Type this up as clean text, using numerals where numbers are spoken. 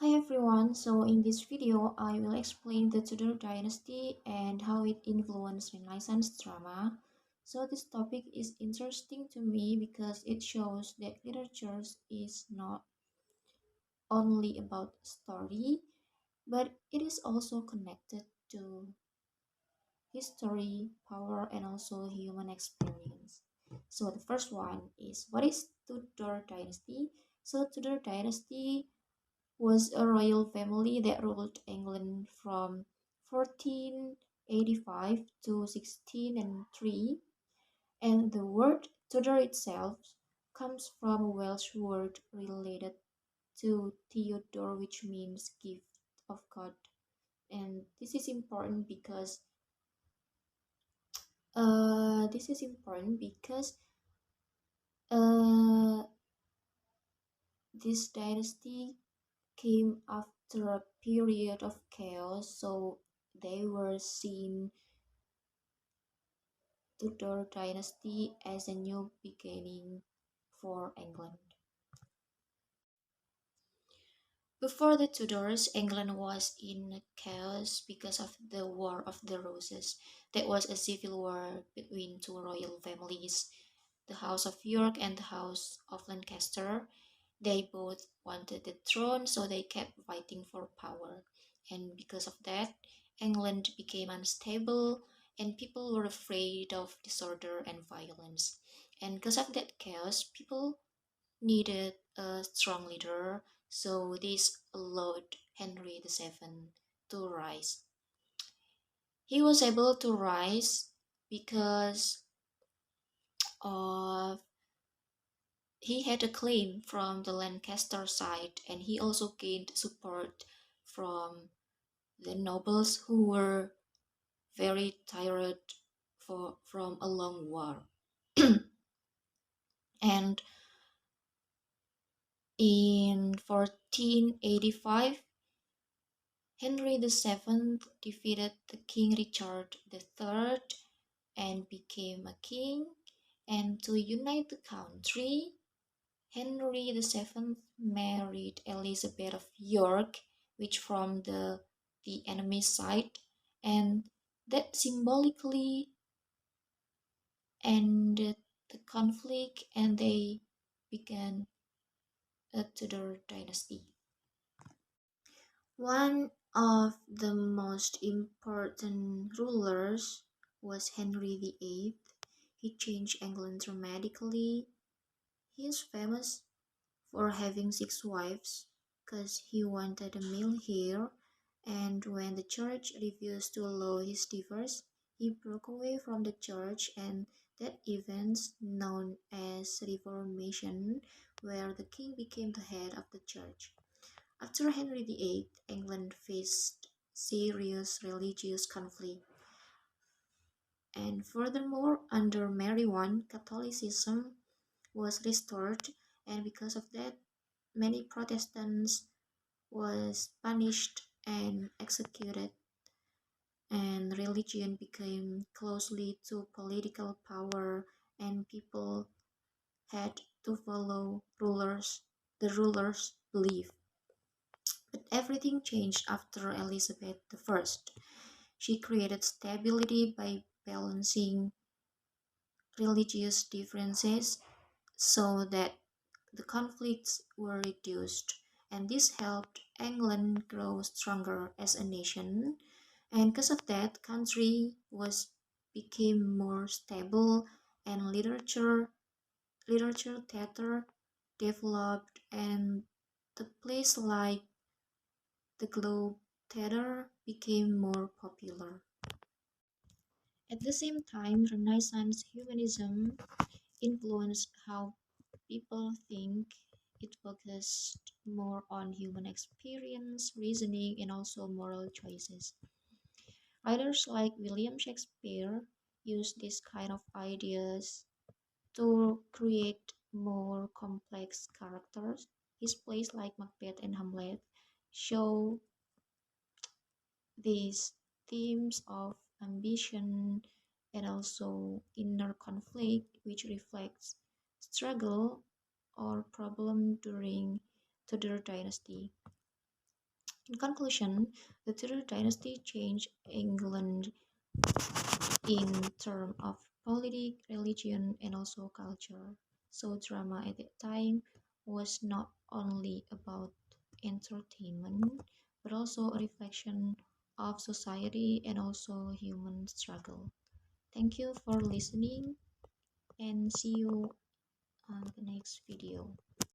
Hi everyone, so in this video I will explain the Tudor dynasty and how it influenced Renaissance drama. So this topic is interesting to me because it shows that literature is not only about story, but it is also connected to history, power, and also human experience. So the first one is, what is Tudor dynasty? So Tudor dynasty was a royal family that ruled England from 1485 to 1603, and the word Tudor itself comes from a Welsh word related to Theodore, which means gift of God. And this is important because uh, this dynasty came after a period of chaos, so they were seen Tudor dynasty as a new beginning for England. Before the Tudors, England was in chaos because of the War of the Roses. That was a civil war between two royal families, the House of York and the House of Lancaster. They both wanted the throne, so they kept fighting for power. And because of that, England became unstable and people were afraid of disorder and violence. And because of that chaos, people needed a strong leader, so this allowed Henry VII to rise. He was able to rise because of he had a claim from the Lancaster side, and he also gained support from the nobles who were very tired from a long war. And in 1485, Henry VII defeated the King Richard III and became a king. And to unite the country, Henry VII married Elizabeth of York, which from the enemy side, and that symbolically ended the conflict and they began a Tudor dynasty. One of the most important rulers was Henry VIII. He changed England dramatically. He is famous for having six wives because he wanted a male heir, and when the church refused to allow his divorce, he broke away from the church, and that event known as Reformation, where the king became the head of the church. After Henry VIII, England faced serious religious conflict, and furthermore, under Mary I, Catholicism was restored, and because of that, many Protestants was punished and executed, and religion became closely to political power, and people had to follow the rulers' belief. But everything changed after Elizabeth I. She created stability by balancing religious differences so that the conflicts were reduced, and this helped England grow stronger as a nation. And because of that, country was became more stable, and literature theater developed, and the place like the Globe Theater became more popular. At the same time, Renaissance humanism influenced how people think. It focused more on human experience, reasoning, and also moral choices. Writers like William Shakespeare used this kind of ideas to create more complex characters. His plays like Macbeth and Hamlet show these themes of ambition and also inner conflict, which reflects struggle or problem during Tudor dynasty. In conclusion, the Tudor dynasty changed England in terms of politics, religion, and also culture. So drama at that time was not only about entertainment, but also a reflection of society and also human struggle. Thank you for listening and see you on the next video.